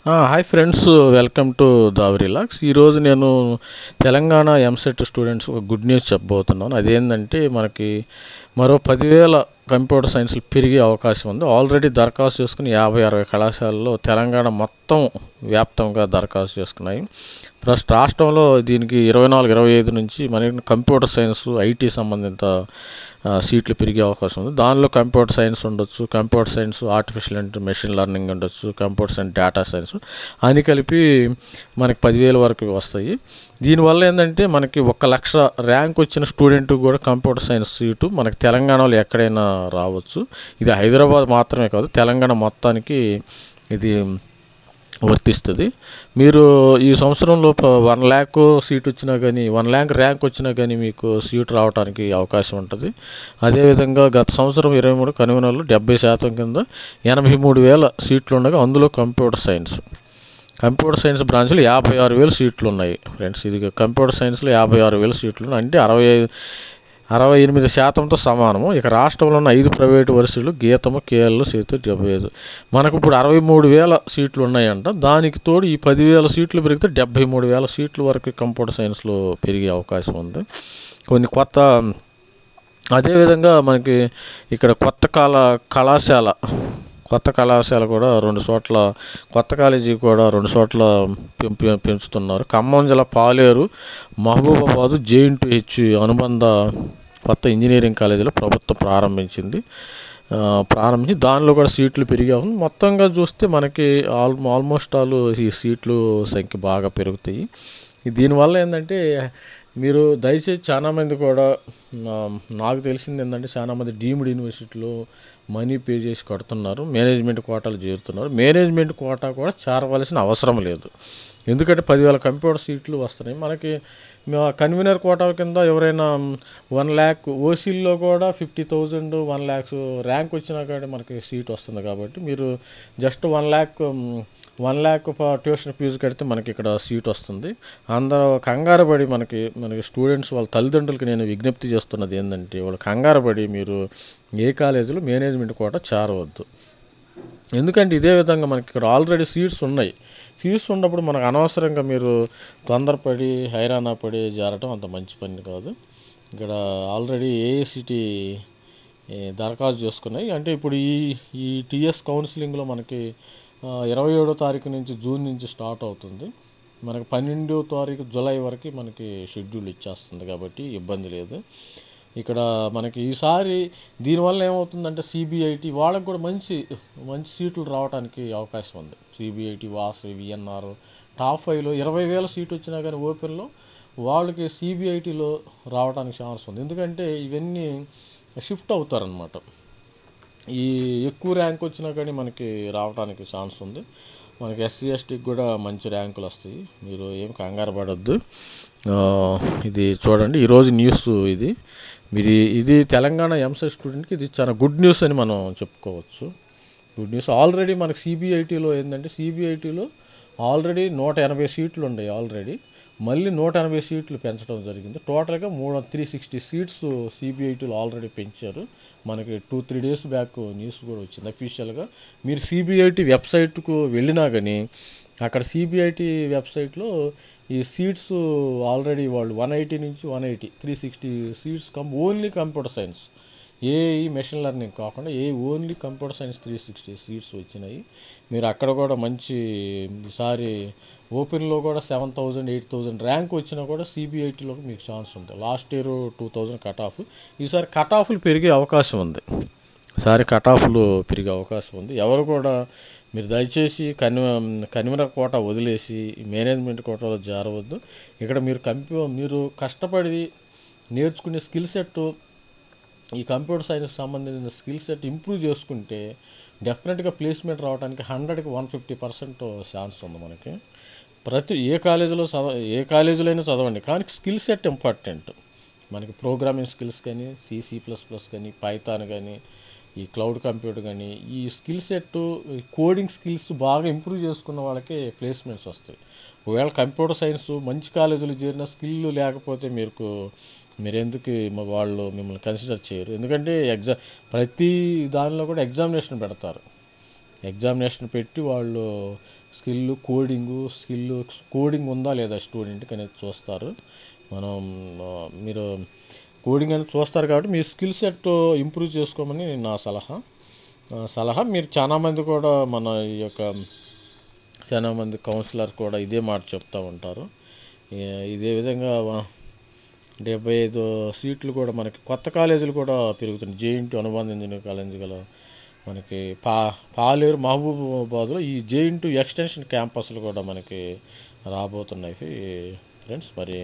Hi friends, welcome to దావ్ relax. ఈరోజు నేను Telangana EAMCET students ఒక గుడ్ న్యూస్ చెప్పబోతున్నాను. అదేంటంటే మనకి మరో 10,000 కంప్యూటర్ సైన్స్లు పెరిగే అవకాశం ఉంది. ఆల్రెడీ దరఖాస్తు చేసుకుని 50-60 కళాశాలలో తెలంగాణ మొత్తం వ్యాప్తంగా దరఖాస్తు చేసుకున్నాయి. ప్రస్తుత రాష్ట్రంలో దీనికి 24-25 నుంచి మనకి కంప్యూటర్ సైన్స్, ఐటీ సంబంధిత సీట్లు పెరిగే అవకాశం ఉంది. దానిలో కంప్యూటర్ సైన్స్ ఉండొచ్చు, computer science, artificial machine learning ఉండొచ్చు, కంప్యూటర్ సైన్స్, డేటా సైన్స్ అని కలిపి మనకి 10,000 వరకు వస్తాయి. దీనివల్ల ఏంటంటే మనకి 1,00,000 ర్యాంక్ వచ్చిన స్టూడెంట్ కూడా కంప్యూటర్ సైన్స్ సీటు మనకి తెలంగాణలో ఎక్కడైనా రావచ్చు. ఇది హైదరాబాద్ మాత్రమే కాదు, తెలంగాణ మొత్తానికి ఇది వర్తిస్తుంది. మీరు ఈ సంవత్సరంలో 1,00,000 సీట్ వచ్చినా కానీ, 1,00,000 ర్యాంక్ వచ్చినా కానీ మీకు సీటు రావడానికి అవకాశం ఉంటుంది. అదేవిధంగా గత సంవత్సరం 23 కన్వీనర్లు 70% కింద 83,000 సీట్లు ఉండగా అందులో కంప్యూటర్ సైన్స్ బ్రాంచ్లో 56,000 సీట్లు ఉన్నాయి ఫ్రెండ్స్. ఇది కంప్యూటర్ సైన్స్లో 56,000 సీట్లు ఉన్నాయి, అంటే 68%తో సమానము. ఇక రాష్ట్రంలో ఉన్న 5 ప్రైవేటు వర్సిటీలు గీతము, కేఎల్, సేతు 75. మనకు ఇప్పుడు 63,000 సీట్లు ఉన్నాయంట. దానికి తోడు ఈ 10,000 సీట్లు పెరిగితే 73,000 సీట్ల వరకు కంప్యూటర్ సైన్స్లో పెరిగే అవకాశం ఉంది. కొన్ని కొత్త అదేవిధంగా మనకి ఇక్కడ కొత్త కళాశాల కూడా 2 చోట్ల, కొత్త కాలేజీ కూడా 2 చోట్ల పెంచుతున్నారు. ఖమ్మం జిల్లా పాలేరు, మహబూబాబాద్ JNTH అనుబంధ కొత్త ఇంజనీరింగ్ కాలేజీలో ప్రభుత్వం ప్రారంభించి దానిలో కూడా సీట్లు పెరిగాయి. మొత్తంగా చూస్తే మనకి ఆల్మోస్ట్ ఆల్ ఈ సీట్లు సంఖ్య బాగా పెరుగుతాయి. దీనివల్ల ఏంటంటే మీరు దయచేసి చాలామంది కూడా, నాకు తెలిసింది ఏంటంటే చాలామంది డీమ్డ్ యూనివర్సిటీలో మనీ పే చేసి కడుతున్నారు, మేనేజ్మెంట్ కోటాలు చేరుతున్నారు. మేనేజ్మెంట్ కోటా కూడా చేరవలసిన అవసరం లేదు, ఎందుకంటే 10,000 కంప్యూటర్ సీట్లు వస్తున్నాయి. మనకి కన్వీనర్ కోటా కింద ఎవరైనా 1,00,000 ఓసీల్లో కూడా 50,000, 1,00,000 ర్యాంక్ వచ్చినా కానీ మనకి సీట్ వస్తుంది. కాబట్టి మీరు జస్ట్ 1,00,000 ట్యూషన్ ఫీజు కడితే మనకి ఇక్కడ సీట్ వస్తుంది. అందరూ కంగారు పడి మనకి స్టూడెంట్స్ వాళ్ళ తల్లిదండ్రులకి నేను విజ్ఞప్తి చేస్తున్నది ఏంటంటే, వాళ్ళు కంగారు పడి మీరు ఏ కాలేజీలో మేనేజ్మెంట్ కోటా చేరవద్దు. ఎందుకంటే ఇదే విధంగా మనకి ఇక్కడ ఆల్రెడీ సీట్స్ ఉన్నాయి. సీట్స్ ఉన్నప్పుడు మనకు అనవసరంగా మీరు తొందరపడి హైరాణ పడి చేరటం అంత మంచి పని కాదు. ఇక్కడ ఆల్రెడీ ఏఐసిటి దరఖాస్తు చేసుకున్నాయి. అంటే ఇప్పుడు ఈ టీఎస్ కౌన్సిలింగ్లో మనకి 27వ తారీఖు నుంచి, జూన్ నుంచి స్టార్ట్ అవుతుంది. మనకి 12వ తారీఖు జూలై వరకు మనకి షెడ్యూల్ ఇచ్చేస్తుంది, కాబట్టి ఇబ్బంది లేదు. ఇక్కడ మనకి ఈసారి దీనివల్ల ఏమవుతుందంటే సిబిఐటి వాళ్ళకి కూడా మంచి సీట్లు రావడానికి అవకాశం ఉంది. సిబిఐటి, వాసు, విఎన్ఆర్ టాప్ 5లో 20,000 సీట్ వచ్చినా కానీ ఓపెన్లో వాళ్ళకి సిబిఐటిలో రావడానికి ఛాన్స్ ఉంది. ఎందుకంటే ఇవన్నీ షిఫ్ట్ అవుతారనమాట. ఈ ఎక్కువ ర్యాంక్ వచ్చినా కానీ మనకి రావడానికి ఛాన్స్ ఉంది. మనకి SC STకి కూడా మంచి ర్యాంకులు వస్తాయి, మీరు ఏం కంగారు పడద్దు. ఇది చూడండి, ఈరోజు న్యూస్ ఇది తెలంగాణ ఎంసెట్ స్టూడెంట్కి ఇది చాలా గుడ్ న్యూస్ అని మనం చెప్పుకోవచ్చు. Good news. ఆల్రెడీ మనకి సిబిఐటిలో ఏంటంటే, సిబిఐటిలో ఆల్రెడీ 180 సీట్లు ఉన్నాయి. ఆల్రెడీ మళ్ళీ 180 సీట్లు పెంచడం జరిగింది. టోటల్గా 360 సీట్స్ సిబిఐటీలో ఆల్రెడీ పెంచారు. మనకి 2-3 డేస్ బ్యాక్ న్యూస్ కూడా వచ్చింది అఫీషియల్గా. మీరు సిబిఐటి వెబ్సైట్కు వెళ్ళినా కానీ అక్కడ సిబిఐటి వెబ్సైట్లో ఈ సీట్స్ ఆల్రెడీ వాళ్ళు 180 నుంచి 180, 360 seats only computer science, AI machine learning కాకుండా ఓన్లీ కంప్యూటర్ సైన్స్ 360 సీట్స్ వచ్చినాయి. మీరు అక్కడ కూడా మంచి, ఈసారి ఓపెన్లో కూడా 7,000, 8,000 ర్యాంక్ వచ్చినా కూడా సిబిఐటిలో మీకు ఛాన్స్ ఉంది. లాస్ట్ ఇయర్ 2,000 కట్ ఆఫ్, ఈసారి కట్ ఆఫ్లు పెరిగే అవకాశం ఉంది. ఎవరు కూడా మీరు దయచేసి కన్వీనర్ కోటా వదిలేసి మేనేజ్మెంట్ కోటాలో చేరవద్దు. ఇక్కడ మీరు కష్టపడి నేర్చుకునే స్కిల్ సెట్, ఈ కంప్యూటర్ సైన్స్ సంబంధించిన స్కిల్ సెట్ ఇంప్రూవ్ చేసుకుంటే డెఫినెట్గా ప్లేస్మెంట్ రావడానికి 100కి 150% ఛాన్స్ ఉంది. మనకి ఏ కాలేజీలో అయినా చదవండి, కానీ స్కిల్ సెట్ ఇంపార్టెంట్. మనకి ప్రోగ్రామింగ్ స్కిల్స్ కానీ, C++ కానీ, పైథాన్ కానీ, ఈ క్లౌడ్ కంప్యూటర్ కానీ, ఈ స్కిల్ సెట్, కోడింగ్ స్కిల్స్ బాగా ఇంప్రూవ్ చేసుకున్న వాళ్ళకే ప్లేస్మెంట్స్ వస్తాయి. ఒకవేళ కంప్యూటర్ సైన్స్ మంచి కాలేజీలో చేరిన స్కిల్ లేకపోతే మీరు ఎందుకు వాళ్ళు మిమ్మల్ని కన్సిడర్ చేయరు. ఎందుకంటే ప్రతి దానిలో కూడా ఎగ్జామినేషన్ పెడతారు. ఎగ్జామినేషన్ పెట్టి వాళ్ళు కోడింగ్ ఉందా లేదా స్టూడెంట్కి అనేది చూస్తారు. మనం మీరు కోడింగ్ అనేది చూస్తారు కాబట్టి మీ స్కిల్ సెట్ ఇంప్రూవ్ చేసుకోమని నా సలహా. మీరు చాలామంది కూడా చాలామంది కౌన్సిలర్ కూడా ఇదే మాట చెప్తూ ఉంటారు. ఇదే విధంగా 75 సీట్లు కూడా మనకి కొత్త కాలేజీలు కూడా పెరుగుతున్నాయి. జేఎన్టీ అనుబంధ ఇంజనీరింగ్ కాలేజీ గల మనకి పాలేరు మహబూబాబాద్లో ఈ జేఎన్టీ ఎక్స్టెన్షన్ క్యాంపస్లు కూడా మనకి రాబోతున్నాయి ఫ్రెండ్స్. మరి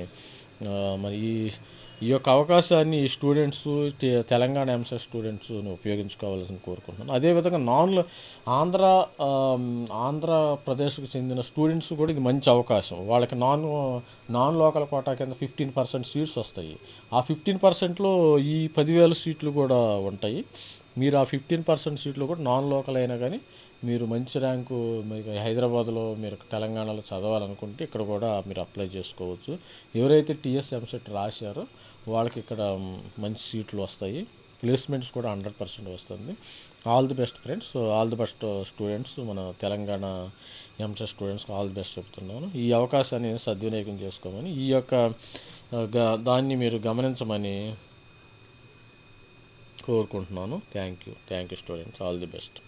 ఈ యొక్క అవకాశాన్ని ఈ స్టూడెంట్స్ తెలంగాణ ఎంసెట్ స్టూడెంట్స్ ఉపయోగించుకోవాలని కోరుకుంటున్నాను. అదేవిధంగా ఆంధ్రప్రదేశ్కి చెందిన స్టూడెంట్స్ కూడా ఇది మంచి అవకాశం. వాళ్ళకి నాన్ లోకల్ కోటా కింద 15% సీట్స్ వస్తాయి. ఆ 15%లో ఈ 10,000 సీట్లు కూడా ఉంటాయి. మీరు ఆ 15% సీట్లు కూడా నాన్ లోకల్ అయినా కానీ మీరు మంచి ర్యాంకు మీకు హైదరాబాద్లో మీరు తెలంగాణలో చదవాలనుకుంటే ఇక్కడ కూడా మీరు అప్లై చేసుకోవచ్చు. ఎవరైతే టీఎస్ ఎంసెట్ రాశారో వాళ్ళకి ఇక్కడ మంచి సీట్లు వస్తాయి. ప్లేస్మెంట్స్ కూడా 100% వస్తుంది. All the best friends, all the best students. మన తెలంగాణ ఎంసెట్ స్టూడెంట్స్కి ఆల్ ది బెస్ట్ చెప్తున్నాను. ఈ అవకాశాన్ని సద్వినియోగం చేసుకోమని, ఈ యొక్క దాన్ని మీరు గమనించమని కోరుకుంటున్నాను. Thank you students, all the best.